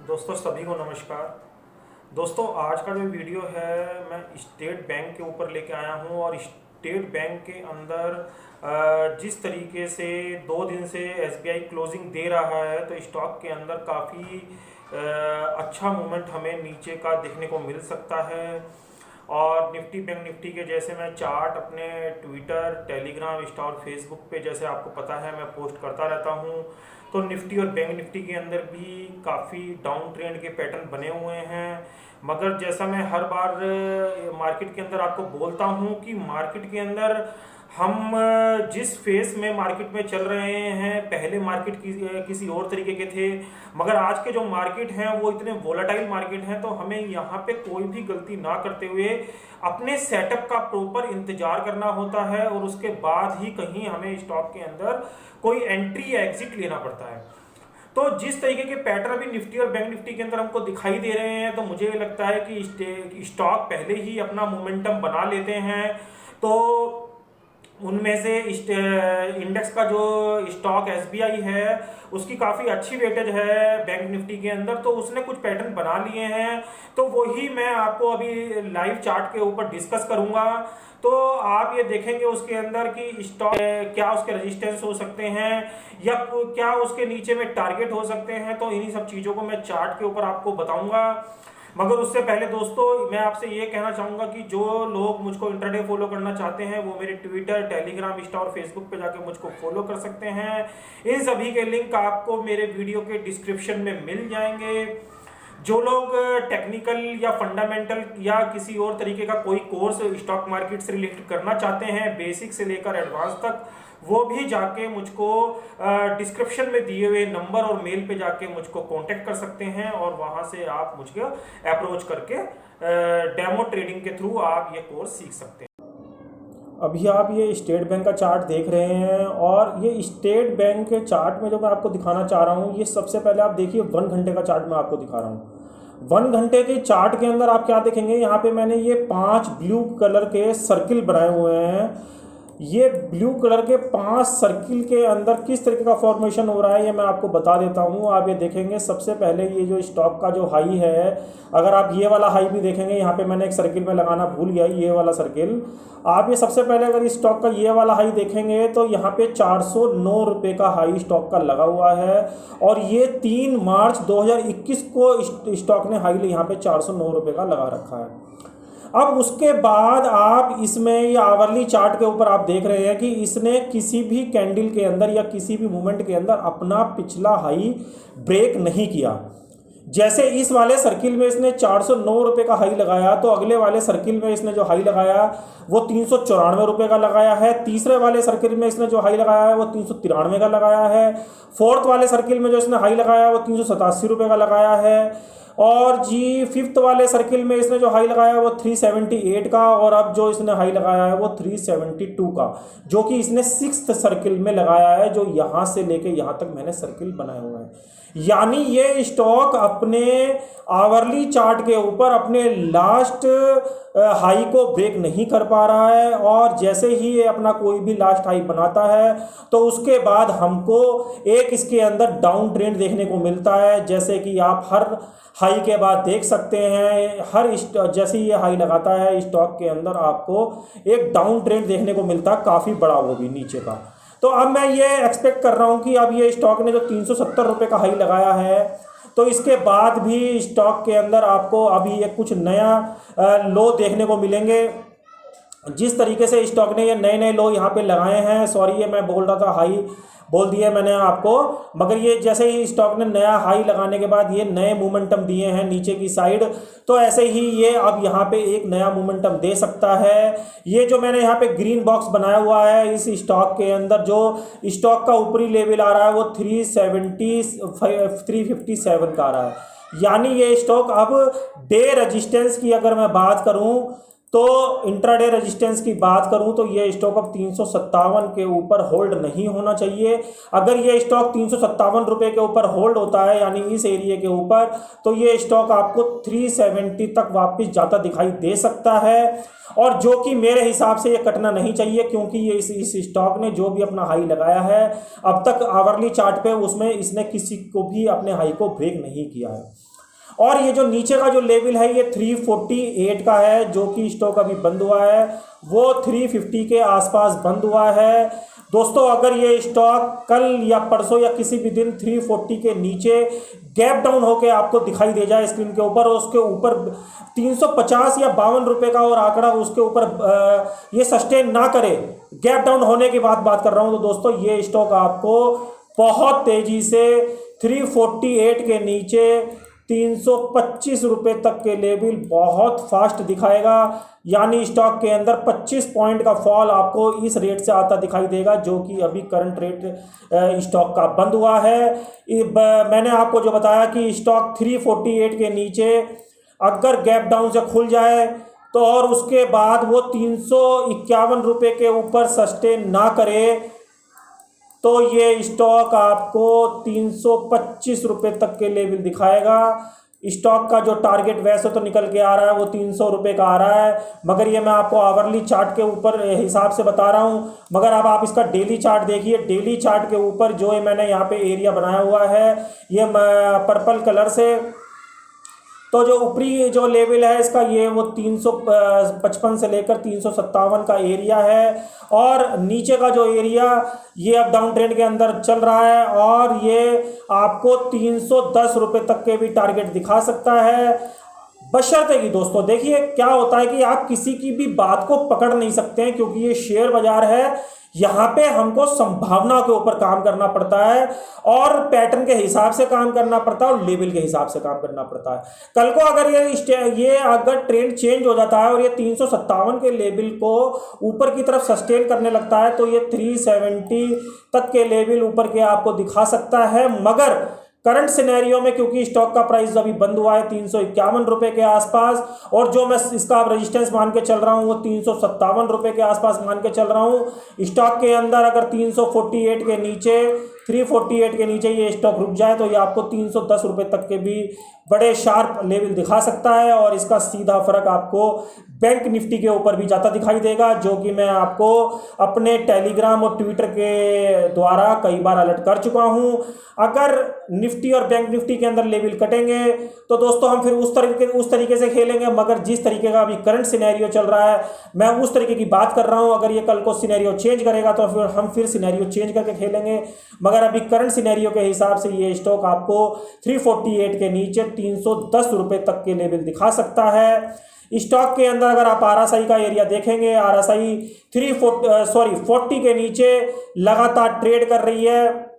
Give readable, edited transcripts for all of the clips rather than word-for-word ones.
दोस्तों सभी को नमस्कार। दोस्तों आज का जो वीडियो है मैं स्टेट बैंक के ऊपर लेके आया हूँ और स्टेट बैंक के अंदर जिस तरीके से 2 दिन से एसबीआई क्लोजिंग दे रहा है तो स्टॉक के अंदर काफ़ी अच्छा मूवमेंट हमें नीचे का देखने को मिल सकता है। और निफ्टी बैंक निफ्टी के जैसे मैं चार्ट अपने ट्विटर टेलीग्राम इंस्टा और फेसबुक पे जैसे आपको पता है मैं पोस्ट करता रहता हूँ। तो निफ्टी और बैंक निफ्टी के अंदर भी काफ़ी डाउन ट्रेंड के पैटर्न बने हुए हैं। मगर जैसा मैं हर बार मार्केट के अंदर आपको बोलता हूँ कि मार्केट के अंदर हम जिस फेस में मार्केट में चल रहे हैं पहले मार्केट किसी और तरीके के थे, मगर आज के जो मार्केट हैं वो इतने वोलेटाइल मार्केट हैं। तो हमें यहाँ पे कोई भी गलती ना करते हुए अपने सेटअप का प्रॉपर इंतजार करना होता है और उसके बाद ही कहीं हमें स्टॉक के अंदर कोई एंट्री या एग्जिट लेना पड़ता है। तो जिस तरीके के पैटर्न अभी निफ्टी और बैंक निफ्टी के अंदर हमको दिखाई दे रहे हैं तो मुझे लगता है कि स्टॉक पहले ही अपना मोमेंटम बना लेते हैं। तो उनमें से इंडेक्स का जो स्टॉक एसबीआई है उसकी काफ़ी अच्छी वेटेज है बैंक निफ्टी के अंदर, तो उसने कुछ पैटर्न बना लिए हैं। तो वही मैं आपको अभी लाइव चार्ट के ऊपर डिस्कस करूंगा। तो आप ये देखेंगे उसके अंदर कि स्टॉक क्या उसके रेजिस्टेंस हो सकते हैं या क्या उसके नीचे में टारगेट हो सकते हैं। तो इन्हीं सब चीज़ों को मैं चार्ट के ऊपर आपको बताऊंगा। मगर उससे पहले दोस्तों मैं आपसे ये कहना चाहूँगा कि जो लोग मुझको इंटरडे फॉलो करना चाहते हैं वो मेरे ट्विटर टेलीग्राम इंस्टा और फेसबुक पे जाके मुझको फॉलो कर सकते हैं। इन सभी के लिंक आपको मेरे वीडियो के डिस्क्रिप्शन में मिल जाएंगे। जो लोग टेक्निकल या फंडामेंटल या किसी और तरीके का कोई कोर्स स्टॉक मार्केट से रिलेटेड करना चाहते हैं बेसिक से लेकर एडवांस तक, वो भी जाके मुझको डिस्क्रिप्शन में दिए हुए नंबर और मेल पे जाके मुझको कांटेक्ट कर सकते हैं और वहां से आप मुझको अप्रोच करके डेमो ट्रेडिंग के थ्रू आप ये कोर्स सीख सकते हैं। अभी आप ये स्टेट बैंक का चार्ट देख रहे हैं और ये स्टेट बैंक के चार्ट में जो मैं आपको दिखाना चाह रहा हूँ ये सबसे पहले आप देखिए 1 घंटे का चार्ट मैं आपको दिखा रहा हूँ। 1 घंटे के चार्ट के अंदर आप क्या देखेंगे, यहाँ पे मैंने ये 5 ब्लू कलर के सर्किल बनाए हुए हैं। ये ब्लू कलर के 5 सर्किल के अंदर किस तरीके का फॉर्मेशन हो रहा है ये मैं आपको बता देता हूँ। आप ये देखेंगे सबसे पहले ये जो स्टॉक का जो हाई है, अगर आप ये वाला हाई भी देखेंगे, यहाँ पे मैंने एक सर्किल में लगाना भूल गया ये वाला सर्किल। आप ये सबसे पहले अगर स्टॉक का ये वाला हाई देखेंगे तो यहाँ पे 409 रुपये का हाई स्टॉक का लगा हुआ है और ये 3 मार्च 2021 को स्टॉक ने हाई यहाँ पे 409 रुपये का लगा रखा है। अब उसके बाद आप इसमें ये आवरली चार्ट के ऊपर आप देख रहे हैं कि इसने किसी भी कैंडल के अंदर या किसी भी मूवमेंट के अंदर अपना पिछला हाई ब्रेक नहीं किया। जैसे इस वाले सर्किल में इसने 409 रुपये का हाई लगाया तो अगले वाले सर्किल में इसने जो हाई लगाया वो 394 रुपये का लगाया है। तीसरे वाले सर्किल में इसने जो हाई लगाया है वो 393 का लगाया है। फोर्थ वाले सर्किल में जो इसने हाई लगाया वो 387 रुपये का लगाया है। और जी फिफ्थ वाले सर्किल में इसने जो हाई लगाया वो 378 का और अब जो इसने हाई लगाया है वो 372 का, जो कि इसने 6th सर्किल में लगाया है, जो यहाँ से लेके यहाँ तक मैंने सर्किल बनाए हुए हैं। यानी ये स्टॉक अपने आवरली चार्ट के ऊपर अपने लास्ट हाई को ब्रेक नहीं कर पा रहा है और जैसे ही ये अपना कोई भी लास्ट हाई बनाता है तो उसके बाद हमको एक इसके अंदर डाउन ट्रेंड देखने को मिलता है। जैसे कि आप हर हाई के बाद देख सकते हैं, हर जैसे ही ये हाई लगाता है स्टॉक के अंदर आपको एक डाउन ट्रेंड देखने को मिलता है, काफ़ी बड़ा वो भी नीचे का। तो अब मैं ये एक्सपेक्ट कर रहा हूँ कि अब ये स्टॉक ने जो 370 रुपये का हाई लगाया है तो इसके बाद भी स्टॉक के अंदर आपको अभी ये कुछ नया लो देखने को मिलेंगे। जिस तरीके से स्टॉक ने ये नए नए लो यहाँ पे लगाए हैं, सॉरी ये मैं बोल रहा था हाई बोल दिया मैंने आपको, मगर ये जैसे ही स्टॉक ने नया हाई लगाने के बाद ये नए मोमेंटम दिए हैं नीचे की साइड, तो ऐसे ही ये अब यहाँ पे एक नया मोमेंटम दे सकता है। ये जो मैंने यहाँ पे ग्रीन बॉक्स बनाया हुआ है इस स्टॉक के अंदर जो स्टॉक का ऊपरी लेवल आ रहा है वो 357 का आ रहा है। यानी ये स्टॉक अब डे रेजिस्टेंस की अगर मैं बात करूं तो इंट्राडे रेजिस्टेंस की बात करूं तो ये स्टॉक अब 357 के ऊपर होल्ड नहीं होना चाहिए। अगर ये स्टॉक 357 रुपये के ऊपर होल्ड होता है यानी इस एरिया के ऊपर, तो ये स्टॉक आपको 370 तक वापस जाता दिखाई दे सकता है और जो कि मेरे हिसाब से ये कटना नहीं चाहिए, क्योंकि ये इस स्टॉक ने जो भी अपना हाई लगाया है अब तक आवरली चार्ट पे उसमें इसने किसी को भी अपने हाई को ब्रेक नहीं किया है। और ये जो नीचे का जो लेवल है ये 348 का है, जो कि स्टॉक अभी बंद हुआ है वो 350 के आसपास बंद हुआ है। दोस्तों अगर ये स्टॉक कल या परसों या किसी भी दिन 340 के नीचे गैप डाउन होकर आपको दिखाई दे जाए स्क्रीन के ऊपर, और उसके ऊपर 350 या 52 रुपए का और आंकड़ा उसके ऊपर ये सस्टेन ना करे, गैप डाउन होने की बात कर रहा हूं, तो दोस्तों ये स्टॉक आपको बहुत तेजी से 348 के नीचे 325 रुपए तक के लेवल बहुत फास्ट दिखाएगा। यानी स्टॉक के अंदर 25 पॉइंट का फॉल आपको इस रेट से आता दिखाई देगा, जो कि अभी करंट रेट स्टॉक का बंद हुआ है। मैंने आपको जो बताया कि स्टॉक 348 के नीचे अगर गैप डाउन से खुल जाए तो, और उसके बाद वो 351 रुपये के ऊपर सस्टेन ना करे, तो ये स्टॉक आपको 325 रुपये तक के लेवल दिखाएगा। स्टॉक का जो टारगेट वैसे तो निकल के आ रहा है वो 300 रुपये का आ रहा है, मगर ये मैं आपको आवरली चार्ट के ऊपर हिसाब से बता रहा हूँ। मगर अब आप इसका डेली चार्ट देखिए, डेली चार्ट के ऊपर जो है मैंने यहाँ पे एरिया बनाया हुआ है ये पर्पल कलर से, तो जो ऊपरी जो लेवल है इसका ये वो 355 से लेकर 357 का एरिया है, और नीचे का जो एरिया ये अब डाउन ट्रेंड के अंदर चल रहा है, और ये आपको 310 रुपये तक के भी टारगेट दिखा सकता है। बशर्ते कि दोस्तों देखिए क्या होता है कि आप किसी की भी बात को पकड़ नहीं सकते हैं, क्योंकि ये शेयर बाजार है, यहाँ पे हमको संभावना के ऊपर काम करना पड़ता है, और पैटर्न के हिसाब से काम करना पड़ता है, और लेवल के हिसाब से काम करना पड़ता है। कल को अगर ये अगर ट्रेंड चेंज हो जाता है और ये 357 के लेवल को ऊपर की तरफ सस्टेन करने लगता है, तो ये 370 तक के लेवल ऊपर के आपको दिखा सकता है। मगर करंट सिनेरियो में क्योंकि स्टॉक का प्राइस अभी बंद हुआ है 351 रुपए के आसपास, और जो मैं इसका रेजिस्टेंस मान के चल रहा हूं वो 357 रुपए के आसपास मान के चल रहा हूं। स्टॉक के अंदर अगर 348 के नीचे 348 के नीचे ये स्टॉक रुक जाए तो ये आपको 310 रुपए तक के भी बड़े शार्प लेवल दिखा सकता है, और इसका सीधा फर्क आपको बैंक निफ्टी के ऊपर भी जाता दिखाई देगा, जो कि मैं आपको अपने टेलीग्राम और ट्विटर के द्वारा कई बार अलर्ट कर चुका हूं। अगर निफ्टी और बैंक निफ्टी के अंदर लेवल कटेंगे तो दोस्तों हम फिर उस तरीके से खेलेंगे, मगर जिस तरीके का अभी करंट सिनेरियो चल रहा है मैं उस तरीके की बात कर रहा हूं। अगर ये कल को सिनेरियो चेंज करेगा तो फिर सिनेरियो चेंज करके खेलेंगे, मगर अभी करंट सिनेरियो के हिसाब से ये स्टॉक आपको 348 के नीचे 310 रुपए तक के लेवल दिखा सकता है। स्टॉक के अंदर अगर आप आरएसआई का एरिया देखेंगे, आरएसआई 40 के नीचे लगातार ट्रेड कर रही है,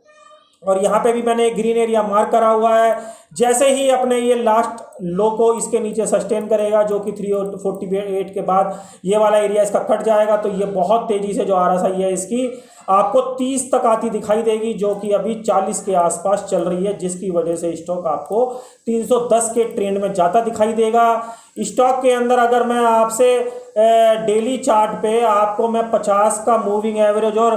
और यहाँ पे भी मैंने एक ग्रीन एरिया मार्क करा हुआ है। जैसे ही अपने ये लास्ट लो को इसके नीचे सस्टेन करेगा, जो कि 348 के बाद ये वाला एरिया इसका कट जाएगा, तो ये बहुत तेजी से जो आरएसआई है इसकी आपको 30 तक आती दिखाई देगी, जो कि अभी 40 के आसपास चल रही है, जिसकी वजह से स्टॉक आपको 310 के ट्रेंड में जाता दिखाई देगा। स्टॉक के अंदर अगर मैं आपसे डेली चार्ट पे आपको मैं 50 का मूविंग एवरेज और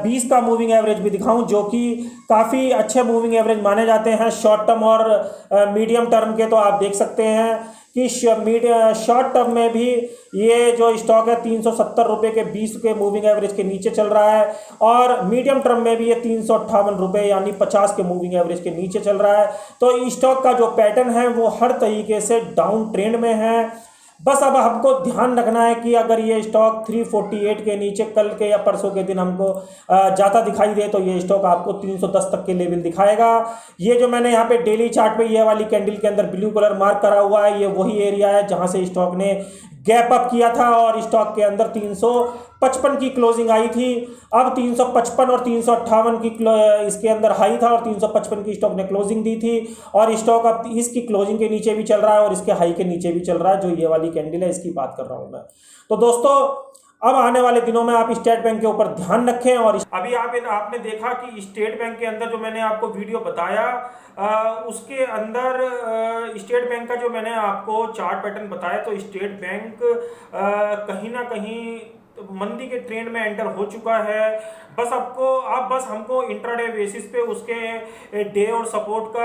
20 का मूविंग एवरेज भी दिखाऊं, जो कि काफ़ी अच्छे मूविंग एवरेज माने जाते हैं शॉर्ट टर्म और मीडियम टर्म के, तो आप देख सकते हैं कि शॉर्ट टर्म में भी ये जो स्टॉक है 370 रुपये के 20 के मूविंग एवरेज के नीचे चल रहा है, और मीडियम टर्म में भी ये 358 रुपये यानी 50 के मूविंग एवरेज के नीचे चल रहा है। तो स्टॉक का जो पैटर्न है वो हर तरीके से डाउन ट्रेंड में है। बस अब हमको ध्यान रखना है कि अगर ये स्टॉक 348 के नीचे कल के या परसों के दिन हमको जाता दिखाई दे, तो ये स्टॉक आपको 310 तक के लेवल दिखाएगा। ये जो मैंने यहाँ पे डेली चार्ट पे ये वाली कैंडल के अंदर ब्लू कलर मार्क करा हुआ है, ये वही एरिया है जहाँ से स्टॉक ने गैप अप किया था, और स्टॉक के अंदर 355 की क्लोजिंग आई थी। अब 355 और 358 की इसके अंदर हाई था, और 355 की स्टॉक ने क्लोजिंग दी थी, और स्टॉक अब इसकी क्लोजिंग के नीचे भी चल रहा है और इसके हाई के नीचे भी चल रहा है। जो ये वाली कैंडल है इसकी बात कर रहा हूं मैं। तो दोस्तों अब आने वाले दिनों में आप स्टेट बैंक के ऊपर ध्यान रखें। और अभी आपने देखा कि स्टेट बैंक के अंदर जो मैंने आपको वीडियो बताया उसके अंदर स्टेट बैंक का जो मैंने आपको चार्ट पैटर्न बताया, तो स्टेट बैंक कहीं ना कहीं मंदी के ट्रेंड में एंटर हो चुका है। बस हमको इंट्राडे बेसिस पे उसके डे सपोर्ट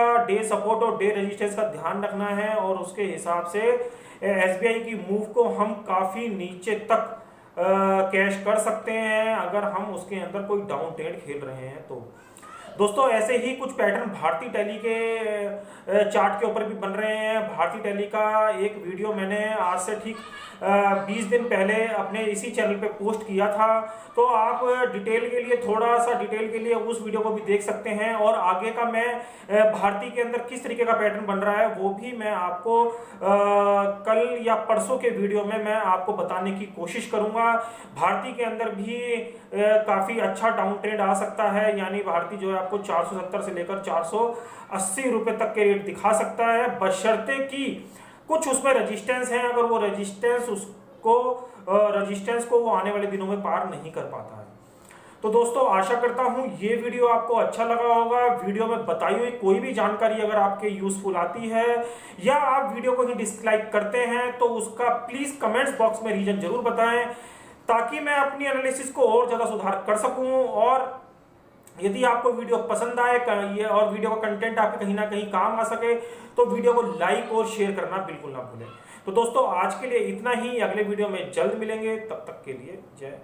और डे रेजिस्टेंस का ध्यान रखना है, और उसके हिसाब से एसबीआई की मूव को हम काफी नीचे तक कैश कर सकते हैं अगर हम उसके अंदर कोई डाउन ट्रेंड खेल रहे हैं तो। दोस्तों ऐसे ही कुछ पैटर्न भारती टैली के चार्ट के ऊपर भी बन रहे हैं। भारती टैली का एक वीडियो मैंने आज से ठीक 20 दिन पहले अपने इसी चैनल पे पोस्ट किया था, तो आप डिटेल के लिए थोड़ा सा डिटेल के लिए उस वीडियो को भी देख सकते हैं। और आगे का मैं भारती के अंदर किस तरीके का पैटर्न बन रहा है वो भी मैं आपको कल या परसों के वीडियो में मैं आपको बताने की कोशिश करूंगा। भारती के अंदर भी काफी अच्छा डाउन ट्रेंड आ सकता है, यानी भारती जो है आपको 470 से लेकर 480 रुपए तक के रेट दिखा सकता है, बशर्ते कि कुछ उसमें रेजिस्टेंस है। अगर वो रेजिस्टेंस को वो आने वाले दिनों में पार नहीं कर पाता है। तो दोस्तों आशा करता हूं ये वीडियो आपको अच्छा लगा होगा। वीडियो में बताई हुई कोई भी जानकारी अगर आपके यूजफुल आती है या आप वीडियो को ही डिसलाइक करते हैं तो उसका प्लीज कमेंट्स बॉक्स में रीजन जरूर बताएं, ताकि मैं अपनी एनालिसिस को और ज्यादा सुधार कर सकूं। और यदि आपको वीडियो पसंद आए और वीडियो का कंटेंट आपके कहीं ना कहीं काम आ सके तो वीडियो को लाइक और शेयर करना बिल्कुल ना भूलें। तो दोस्तों आज के लिए इतना ही, अगले वीडियो में जल्द मिलेंगे, तब तक के लिए जय